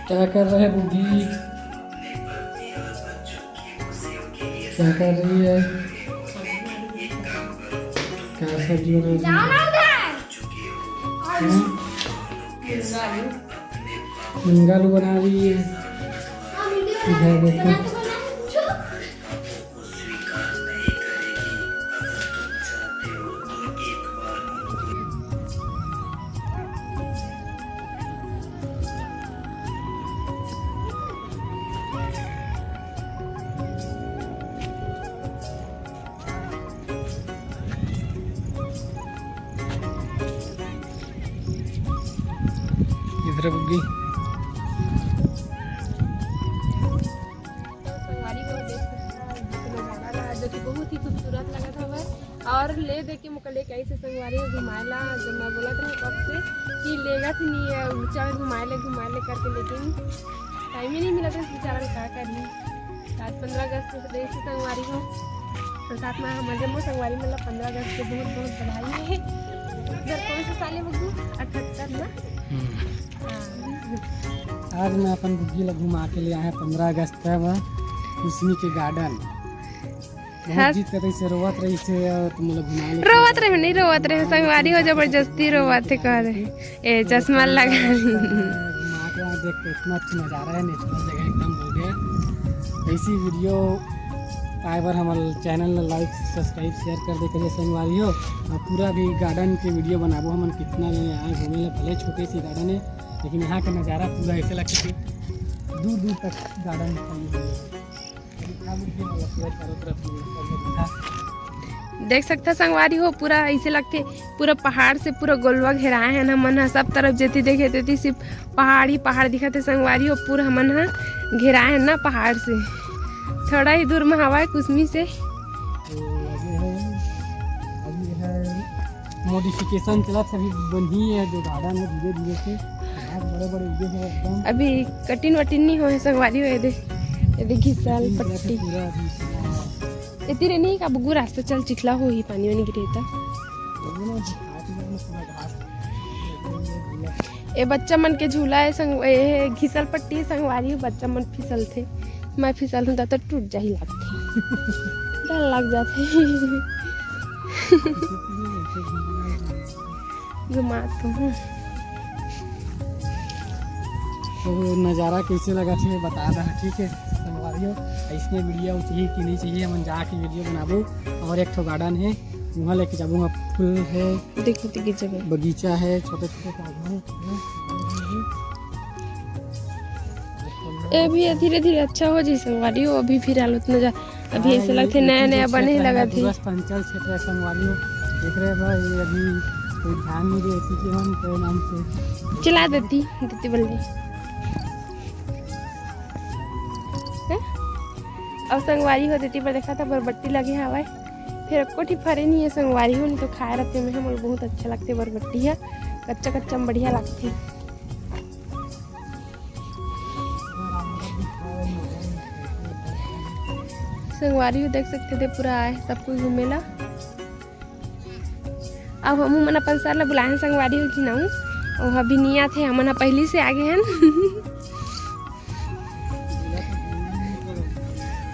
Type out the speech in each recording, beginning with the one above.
क्या कर रहे हैं बुद्धि? क्या कर रही है? क्या सब्जी बना रही है? मुंगालू बना रही है। इधर देखो। इधर बुग्गी जो कि बहुत ही खूबसूरत लगा था वह और ले दे के मुझे लेके आई से संगवारी घुमाएला। जब मैं बोला था कब से कि लेगा तो नहीं बेचारा घुमाए करके, लेकिन टाइम ही नहीं मिला था बेचारा क्या कर ली। आज 15 अगस्त से संगवारी हो और साथ में हमारे जम्मू संगवारी मतलब 15 अगस्त के बहुत बहुत बधाई है। इधर कौन सा साल है बग्गू? 78 ना। आज मैं अपन बुग्गी ला घुमा के ले आया 15 अगस्त है वह कुसमी के गार्डन। बहुत जीत करते से रोवत रही से तुम लोग घुमा ले। रोवत रहे नहीं रोवत रहे संगवारी हो जबरदस्ती रोवत कह रहे ए चश्मा लगा घुमा के देख के इतना अच्छा नज़ारा है, नेचुरल जगह एकदम हो गया। ऐसी वीडियो आए बार हमारे चैनल में लाइक सब्सक्राइब शेयर कर दे करिए संगवारी हो। और पूरा भी गार्डन के वीडियो बनाबो हम कितना आए घूमे ला। भले छोटे सी गार्डन है लेकिन यहाँ का नज़ारा पूरा ऐसे लगता है कि दूर दूर तक गार्डन देख सकता संगवारी हो। पूरा ऐसे लगते पूरा पहाड़ से पूरा गोलवा घेराए है ना मन सब तरफ जेती देखे तेती सिर्फ पहाड़ ही पहाड़ दिखते संगवारी हो। पूरा हमन घेराए है ना पहाड़ से, थोड़ा ही दूर में हवा है कुसमी से। मॉडिफिकेशन चला अभी बनी है जो गार्डन है धीरे धीरे से बड़े बड़े एकदम। अभी कटिन वटिन नहीं हो संगवारी हो। ये घिसल पट्टी इतने नहीं का बुगू रास्ता चल चिखला हो ही पानी वानी गिरेता। ये बच्चा मन के झूला है संग ये घिसल पट्टी संगवारी बच्चा मन फिसल थे। मैं फिसल हूँ तो टूट जा ही लगती डर लग जाते घुमा तो नज़ारा कैसे लगा थे बता रहा। ठीक है संगवारियों ऐसे वीडियो चाहिए कि नहीं चाहिए हम जाके वीडियो बनाबो। और एक तो गार्डन है वहाँ लेके जाऊँगा, फूल है देखो बगीचा है छोटे छोटे पौधे ये भी धीरे धीरे अच्छा हो जाए संगवारी हो। अभी फिर हालत न जा अभी ऐसे लगते नया नया बने ही लगा थे। पंचायत क्षेत्र संगवारी हो देख रहे भाई अभी कोई ध्यान नहीं देती कि हम कोई नाम से चला देती बल्ली। अब संगवारी हो देती पर देखा था बरबट्टी लगे हवा फिर कोठी फरे नहीं है संगवारी हो नहीं तो खाए रहते में हम बहुत अच्छा लगते। बरबट्टी है कच्चा कच्चा बढ़िया लगती। संगवारी देख सकते थे पूरा आए सब कुछ घूमेला। अब हम मन अपन सर ला बुलाए संगवारी हो कि नाऊ और अभी नहीं आते हमन पहले से आगे हैं।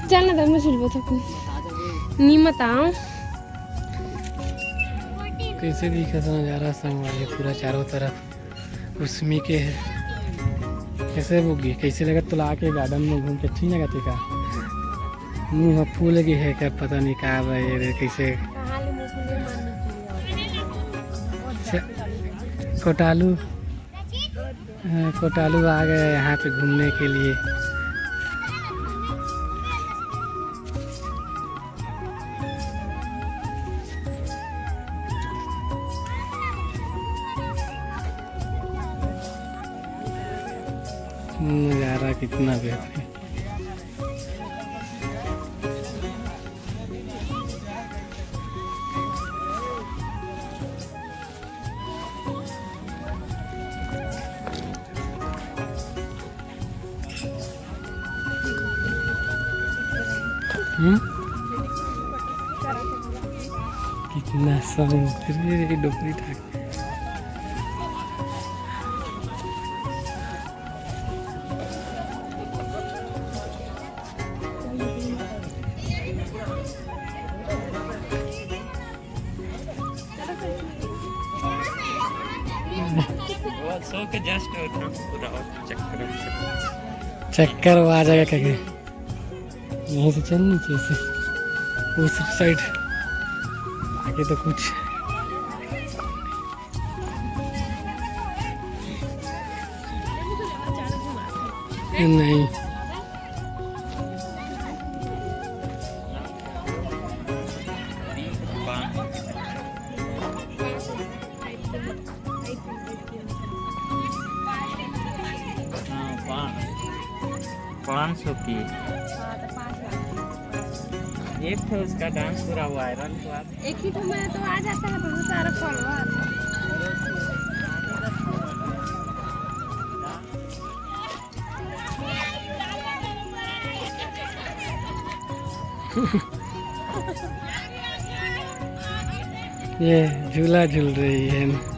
चल ना दर में झुलबो तो नहीं बताओ कैसे दिखा था नज़ारा संगवारी पूरा चारों तरफ कुसमी के है। कैसे बुग्गी कैसे लगा तो आके गार्डन में घूम के ठीक लगा का मुँह फूल गए है क्या पता नहीं कहा भाई कैसे कोटालू आ गए यहाँ पे घूमने के लिए। नज़ारा कितना बेहतरीन। कितना समुद्र डोकरी था। के जस्ट उतना पूरा और चक्कर चक्कर वो आ जाएगा कहीं। यहीं से चल नीचे से उस साइड आगे तो कुछ नहीं। हाँ 500 की हाँ तो 5 लाख एक तो उसका डांस पूरा वायरल हुआ। एक ही में तो आ जाता है बहुत सारा फॉलोअर। ये झूला झूल रही है।